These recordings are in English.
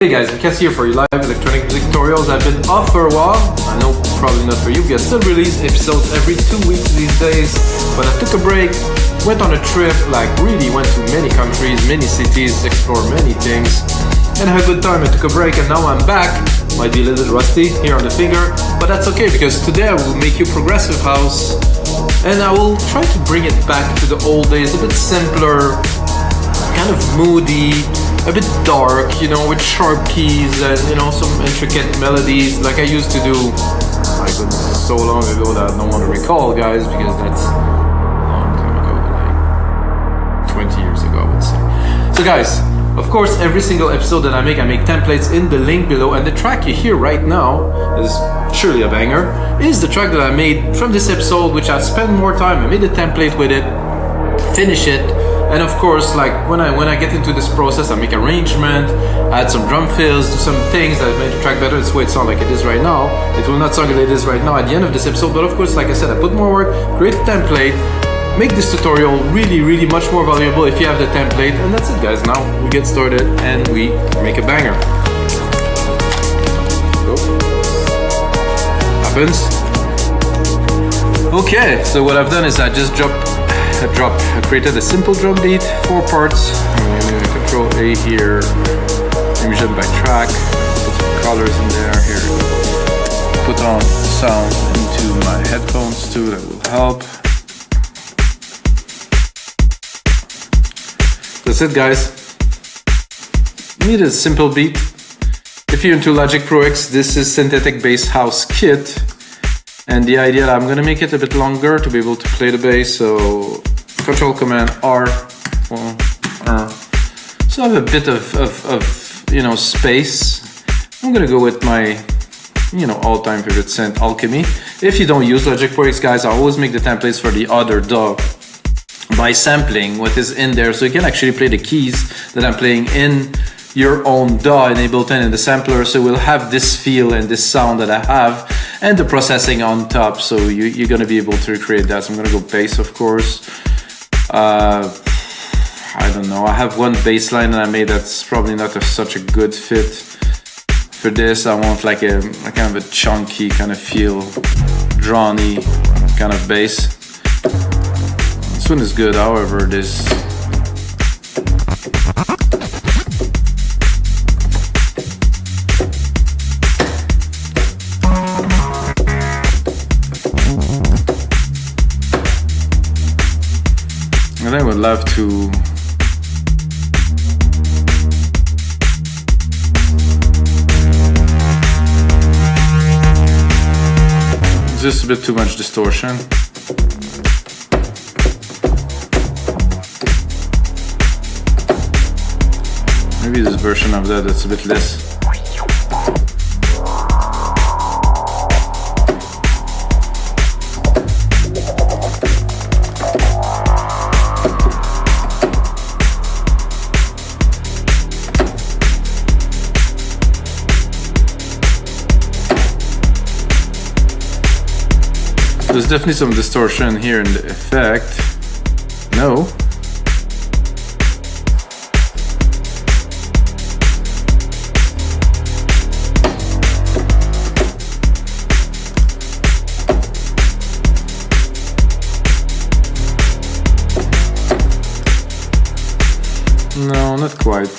Hey guys, Lucas here for your live electronic music tutorials. I've been off for a while. I know probably not for you, because I still release episodes every 2 weeks these days. But I took a break, went on a trip, like really went to many countries, many cities, explored many things, and had a good time. I took a break and now I'm back. Might be a little rusty here on the finger, but that's okay, because today I will make you progressive house and I will try to bring it back to the old days, a bit simpler, kind of moody, a bit dark, you know, with sharp keys and, you know, some intricate melodies like I used to do. My goodness, it's so long ago that I don't want to recall, guys, because that's a long time ago, like 20 years ago, I would say. So guys, of course, every single episode that I make templates in the link below, and the track you hear right now is surely a banger, is the track that I made from this episode, which I spent more time. I made a template with it, finish it. And of course, like when I get into this process, I make arrangement, add some drum fills, do some things that make the track better. It's the way it sounds like it is right now. It will not sound like it is right now at the end of this episode, but of course, like I said, I put more work, create a template, make this tutorial really much more valuable if you have the template. And that's it, guys. Now we get started and we make a banger. Go. Happens. Okay, so what I've done is I created a simple drum beat, 4 parts. I'm going to Control A here, division by track, put some colors in there here, put on sound into my headphones too, that will help. That's it, guys. You need a simple beat. If you're into LogicProX, this is synthetic bass house kit. And the idea that I'm going to make it a bit longer to be able to play the bass, so Control Command R. So I have a bit of you know, space. I'm going to go with my, you know, all-time favorite synth, Alchemy. If you don't use LogicProX, guys, I always make the templates for the other DAW by sampling what is in there, so you can actually play the keys that I'm playing in your own DAW in Ableton in the sampler, so we'll have this feel and this sound that I have, and the processing on top, so you're going to be able to recreate that. So I'm going to go bass, of course. I don't know, I have one bass line that I made that's probably not such a good fit for this. I want like a kind of a chunky kind of feel, drawn-y kind of bass. This one is good, however, this and I would love to just a bit too much distortion. Maybe this version of that's a bit less. There's definitely some distortion here in the effect. No. No, not quite.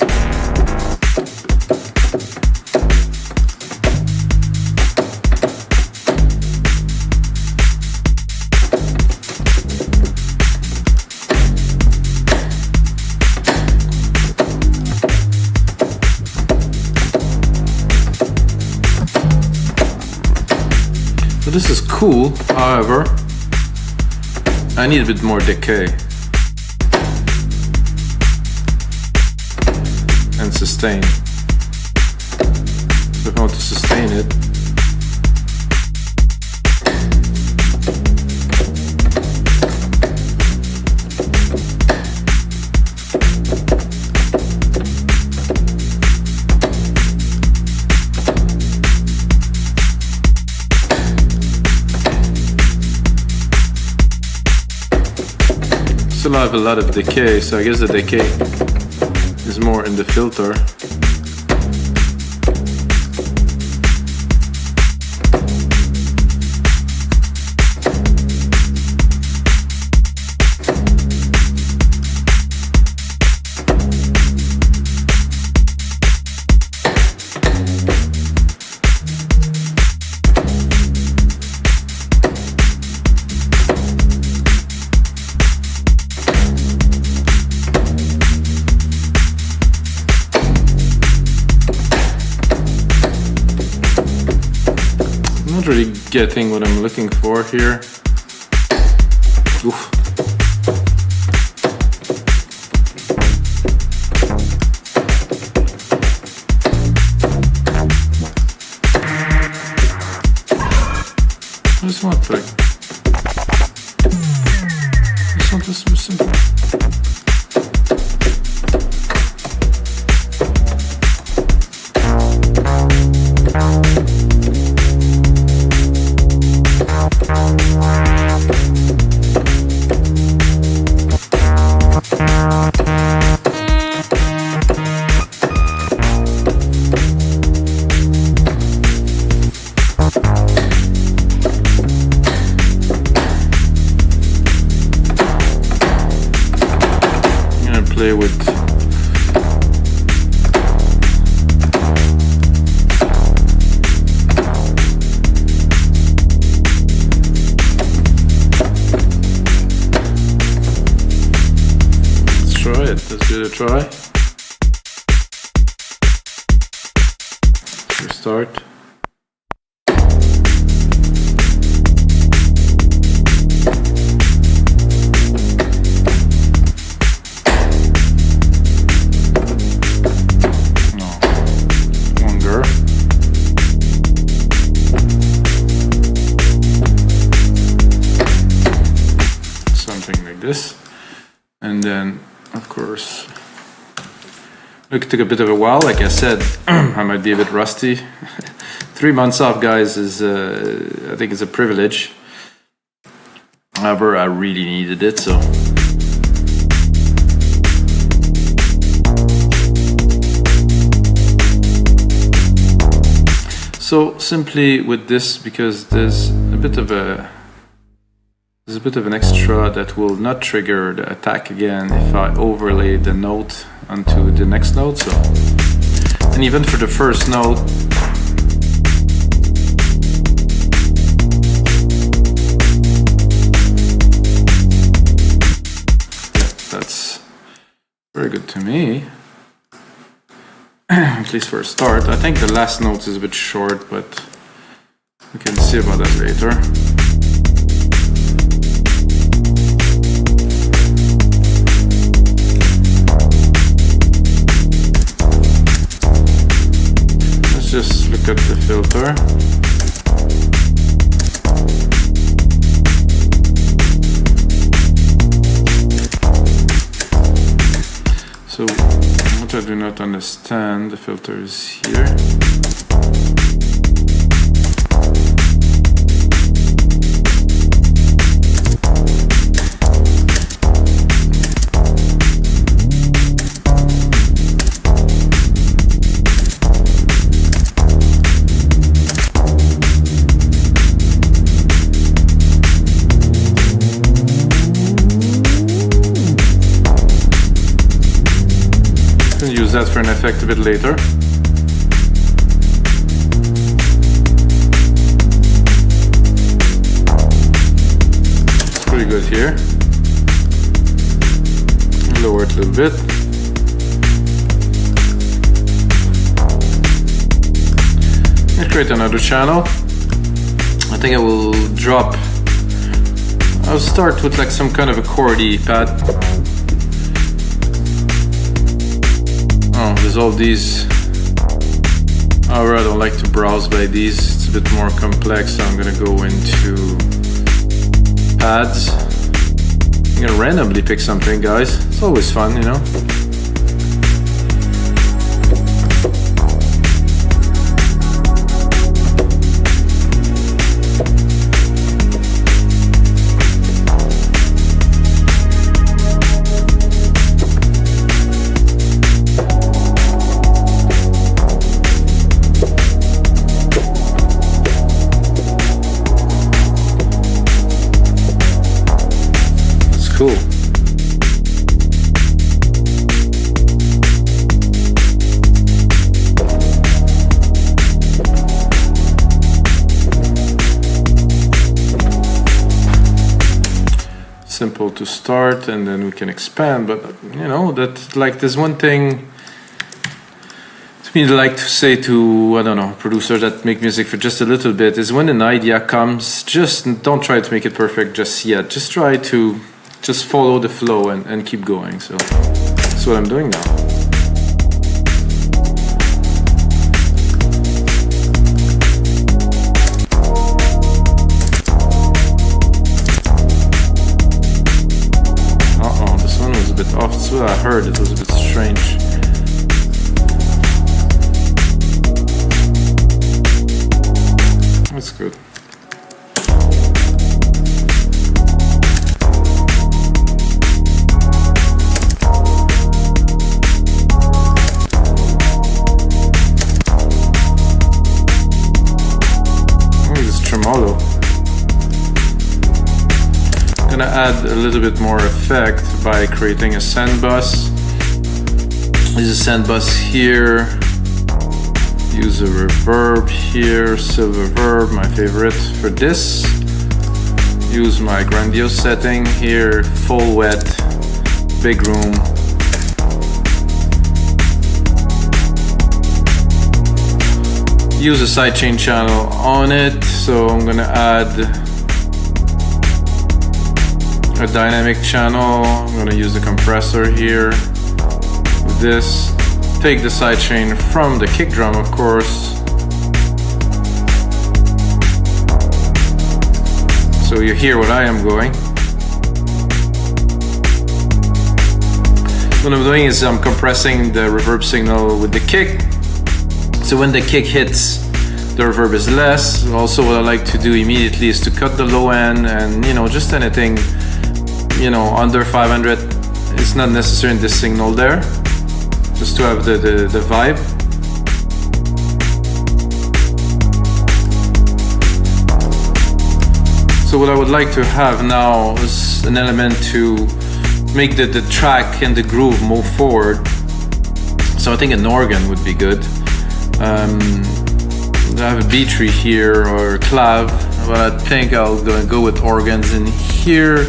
So this is cool, however, I need a bit more decay and sustain. So if I want to sustain it, still have a lot of decay, so I guess the decay is more in the filter. not really getting what I'm looking for here. Oof. I just want like this one just simple. Play with let's try it. Let's give it a try. Restart. This, and then of course look, it took a bit of a while. Like I said, I might be a bit rusty. 3 months off, guys, is I think it's a privilege. However, I really needed it, so simply with this, because there's a bit of an extra that will not trigger the attack again if I overlay the note onto the next note. So, and even for the first note, yeah, that's very good to me. At least for a start. I think the last note is a bit short, but we can see about that later. Just look at the filter. So what I do not understand, the filter is here. Use that for an effect a bit later. It's pretty good here. Lower it a little bit. Let's create another channel. I think I will drop. I'll start with like some kind of a chordy pad. There's all these. However, I don't like to browse by these. It's a bit more complex, so I'm gonna go into pads. I'm gonna randomly pick something, guys. It's always fun, you know. Cool. Simple to start, and then we can expand. But you know that, like, there's one thing to something I'd like to say to, I don't know, producers that make music for just a little bit is when an idea comes, just don't try to make it perfect just yet. Just try to just follow the flow and keep going. So that's what I'm doing now. This one was a bit off. That's what I heard. It was a bit strange. That's good. Oh, this tremolo. I'm gonna add a little bit more effect by creating a send bus. There's a send bus here. Use a reverb here, silver verb, my favorite for this. Use my grandiose setting here, full wet, big room. Use a sidechain channel on it, so I'm gonna add a dynamic channel. I'm gonna use the compressor here with this. Take the sidechain from the kick drum, of course. So you hear what I am going. What I'm doing is I'm compressing the reverb signal with the kick. So when the kick hits, the reverb is less. Also, what I like to do immediately is to cut the low end and, you know, just anything, you know, under 500. It's not necessary in this signal there. Just to have the vibe. So what I would like to have now is an element to make the track and the groove move forward. So I think an organ would be good. I have a B tree here or clav, but I think I'll go with organs in here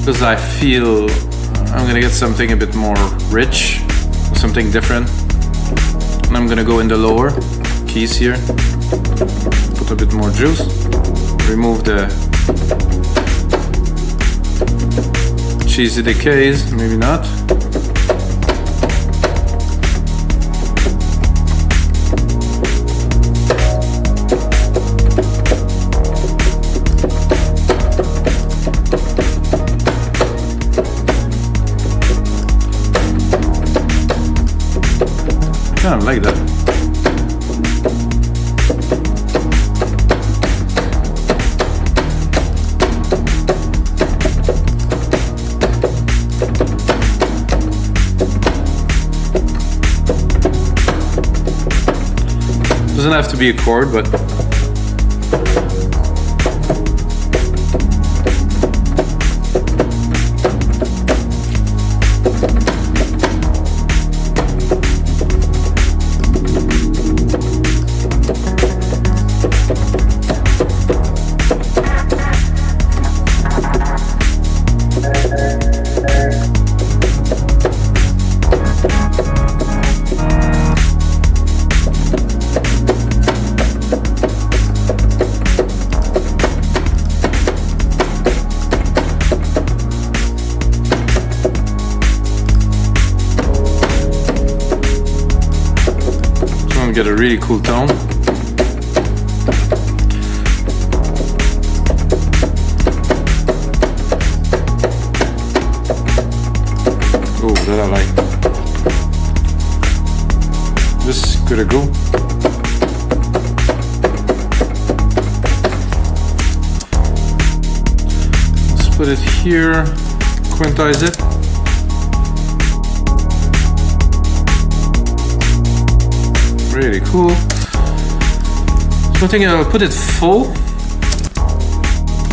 because I feel I'm gonna get something a bit more rich. Something different, and I'm gonna go in the lower keys here, put a bit more juice, remove the cheesy decays, maybe not. I kind of like that. Doesn't have to be a chord, but get a really cool tone. Oh, that I like. This could go. Let's put it here, quintize it. Really cool. So I think I'll put it full.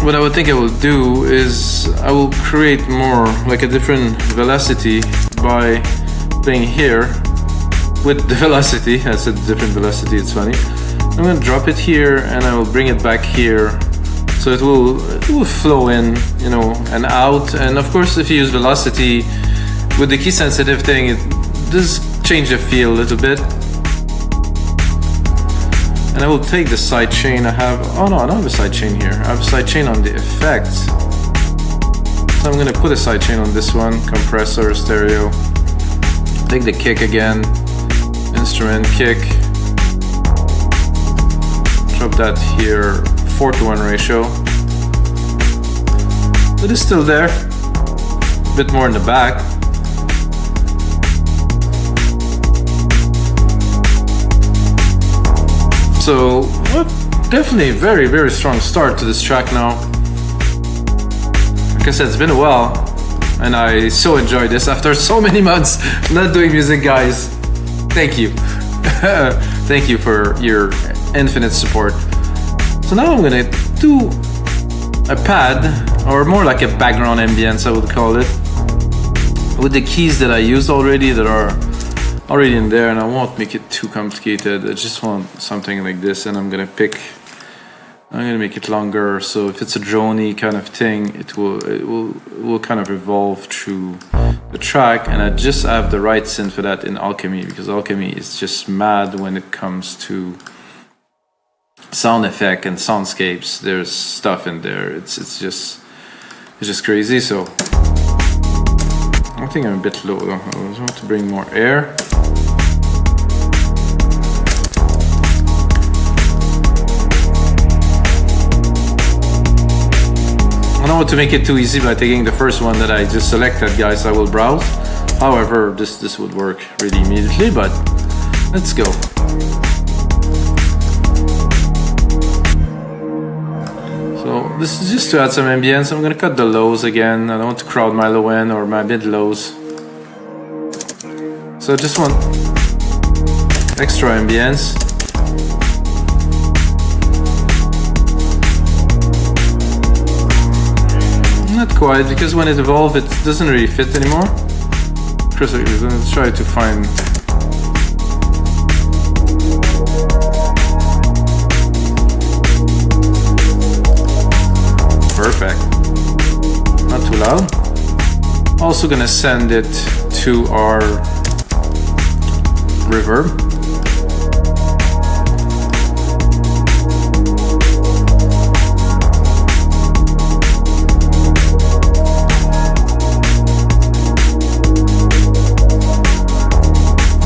What I would think I will do is I will create more like a different velocity by playing here with the velocity. I said different velocity, it's funny. I'm gonna drop it here and I will bring it back here. So it will flow in, you know, and out. And of course, if you use velocity with the key sensitive thing, it does change the feel a little bit. And I will take the sidechain I have. Oh no, I don't have a sidechain here. I have a sidechain on the effects. So I'm gonna put a sidechain on this one, compressor, stereo. Take the kick again, instrument, kick. Drop that here, 4:1 ratio. It is still there, a bit more in the back. So, well, definitely a very, very strong start to this track now. Like I said, it's been a while, and I so enjoyed this after so many months not doing music, guys. Thank you. Thank you for your infinite support. So now I'm gonna do a pad, or more like a background ambience, I would call it, with the keys that I used already that are already in there, and I won't make it too complicated. I just want something like this, and I'm gonna make it longer, so if it's a droney kind of thing, it will kind of evolve through the track. And I just have the right synth for that in Alchemy, because Alchemy is just mad when it comes to sound effect and soundscapes. There's stuff in there. It's just crazy. So I think I'm a bit low though. I just want to bring more air. I don't want to make it too easy by taking the first one that I just selected, guys. I will browse. However, this would work really immediately, but let's go. So this is just to add some ambience. I'm gonna cut the lows again. I don't want to crowd my low end or my mid lows. So I just want extra ambience. Not quite, because when it evolves, it doesn't really fit anymore. Chris, I'm gonna try to find. Perfect. Not too loud. Also gonna send it to our reverb.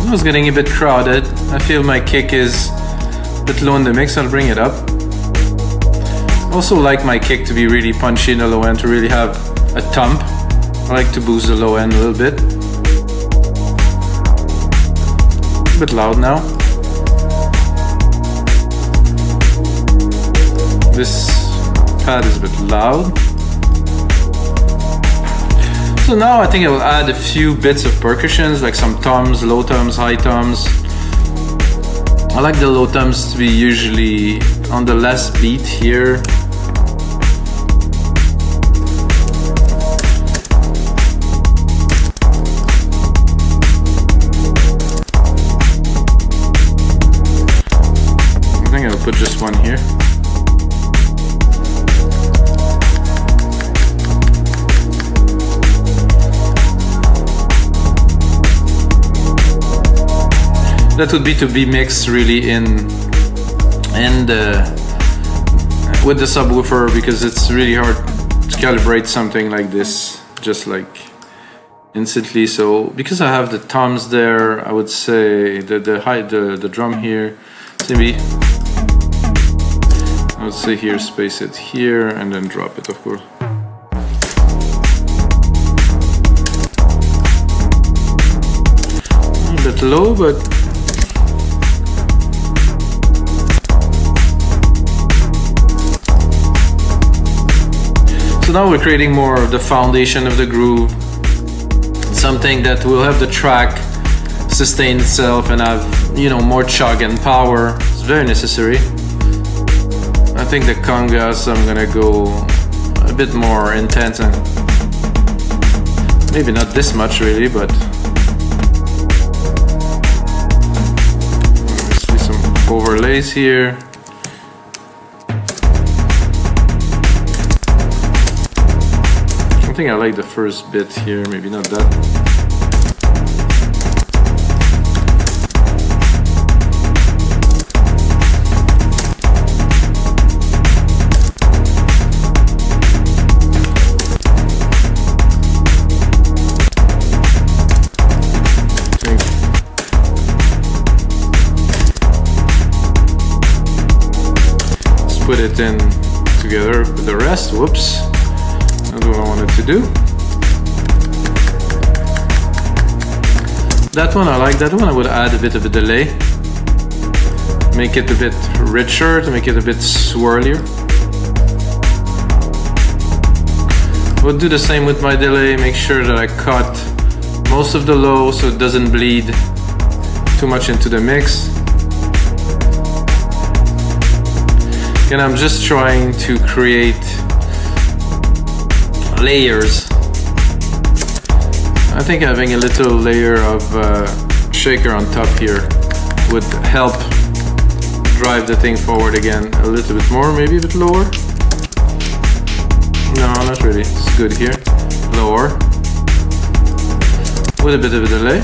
It was getting a bit crowded. I feel my kick is a bit low in the mix. I'll bring it up. Also like my kick to be really punchy in the low end, to really have a thump. I like to boost the low end a little bit. A bit loud now. This pad is a bit loud. So now I think I will add a few bits of percussions, like some toms, low toms, high toms. I like the low toms to be usually on the last beat here. I think I'll put just one here. That would be to be mixed really with the subwoofer, because it's really hard to calibrate something like this just like instantly. So because I have the toms there, I would say the drum here, maybe I would say here, space it here and then drop it, of course. A bit low, but so now we're creating more of the foundation of the groove, something that will have the track sustain itself and have, you know, more chug and power. It's very necessary. I think the congas, I'm gonna go a bit more intense, and maybe not this much really, but see some overlays here. I think I like the first bit here, maybe not that. put it in together with the rest. Whoops, that's what I wanted to do. That one, I like that one. I would add a bit of a delay, make it a bit richer, to make it a bit swirlier. We'll do the same with my delay, make sure that I cut most of the low so it doesn't bleed too much into the mix. And I'm just trying to create layers. I think having a little layer of shaker on top here would help drive the thing forward again a little bit more, maybe a bit lower. No, not really, it's good here. Lower. With a bit of a delay.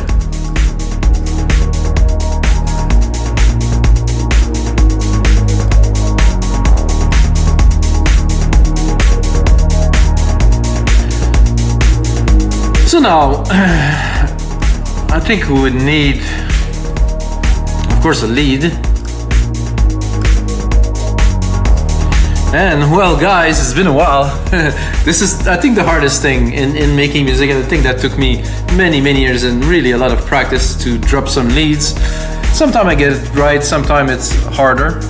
So now, I think we would need, of course, a lead. And well, guys, it's been a while. This is, I think, the hardest thing in making music, and I think that took me many years and really a lot of practice to drop some leads. Sometimes I get it right, sometimes it's harder.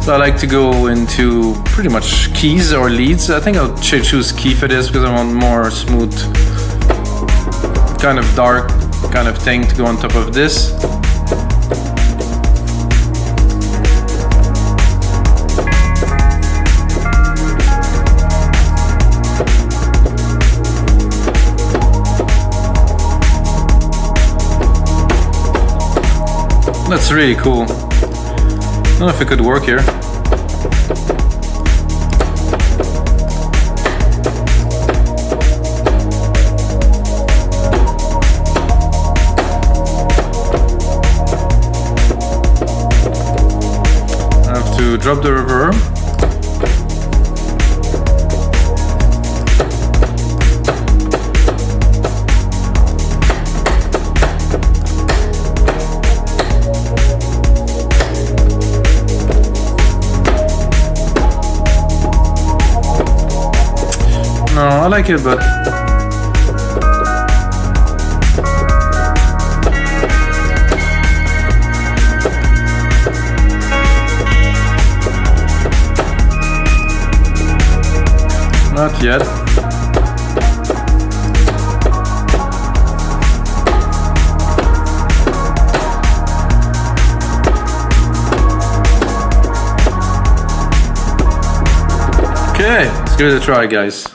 So I like to go into pretty much keys or leads. I think I'll choose key for this because I want more smooth, kind of dark kind of thing to go on top of this. That's really cool. I don't know if it could work here. I have to drop the reverb. No, I like it, but not yet. Okay, let's give it a try, guys.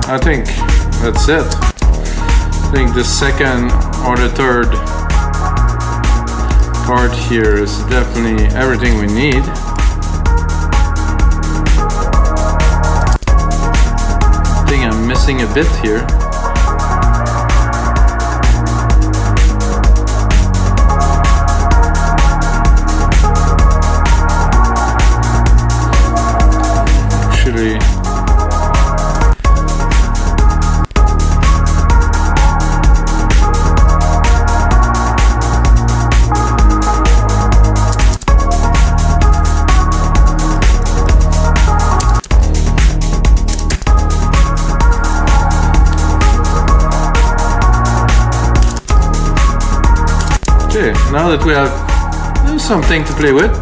I think that's it. I think the second or the third part here is definitely everything we need. I think I'm missing a bit here. Actually, okay, now that we have something to play with,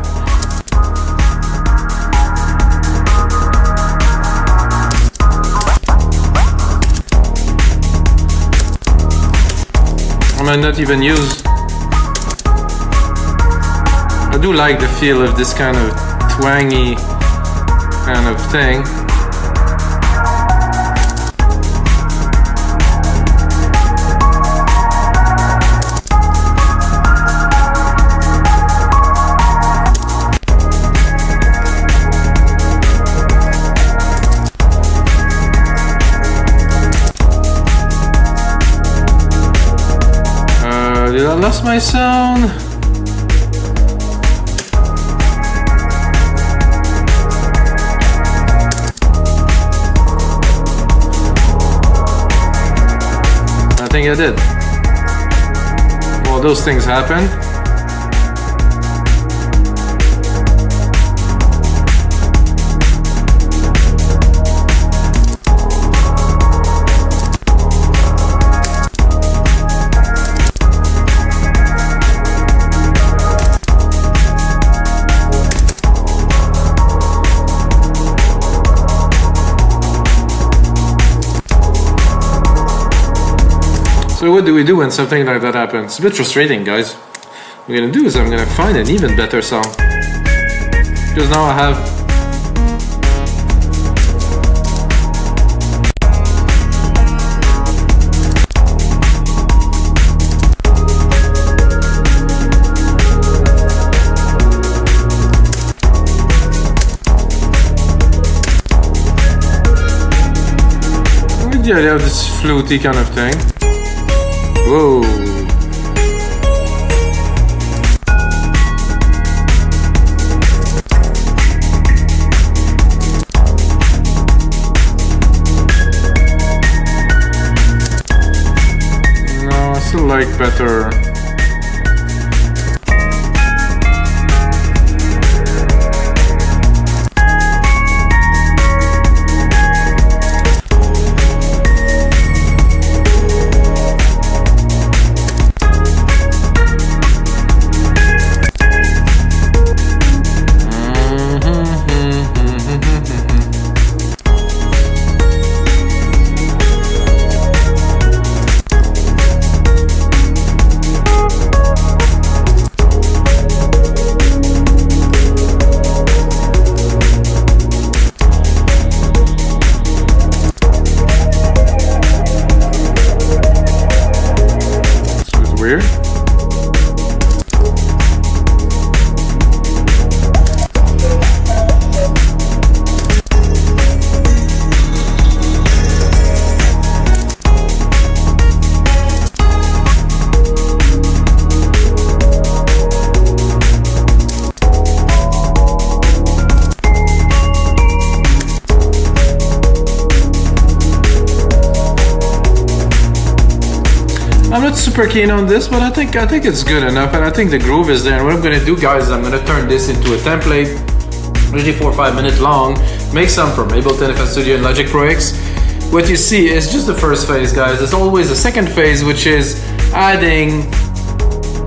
I might not even use, I do like the feel of this kind of twangy kind of thing. Did I lost my sound. I think I did. Well, those things happen. So what do we do when something like that happens? It's a bit frustrating, guys. What I'm gonna do is I'm gonna find an even better sound. Because now I have I have this fluty kind of thing. Whoa. No, I still like better. Weird. I'm not super keen on this, but I think it's good enough, and I think the groove is there. And what I'm gonna do, guys, is I'm gonna turn this into a template, usually 4 or 5 minutes long. Make some from Ableton, FLStudio, and LogicProX. What you see is just the first phase, guys. There's always a second phase, which is adding,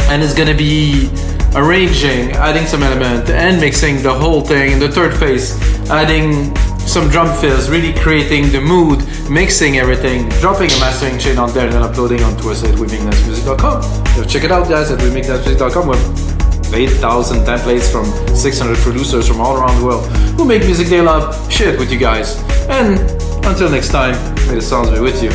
and it's gonna be arranging, adding some element, and mixing the whole thing. And the third phase, adding some drum fills, really creating the mood, mixing everything, dropping a mastering chain on there, and then uploading onto our site, WeMakeDanceMusic.com. So check it out, guys, at WeMakeDanceMusic.com with 8,000 templates from 600 producers from all around the world who make music they love. Share it with you guys. And until next time, may the sounds be with you.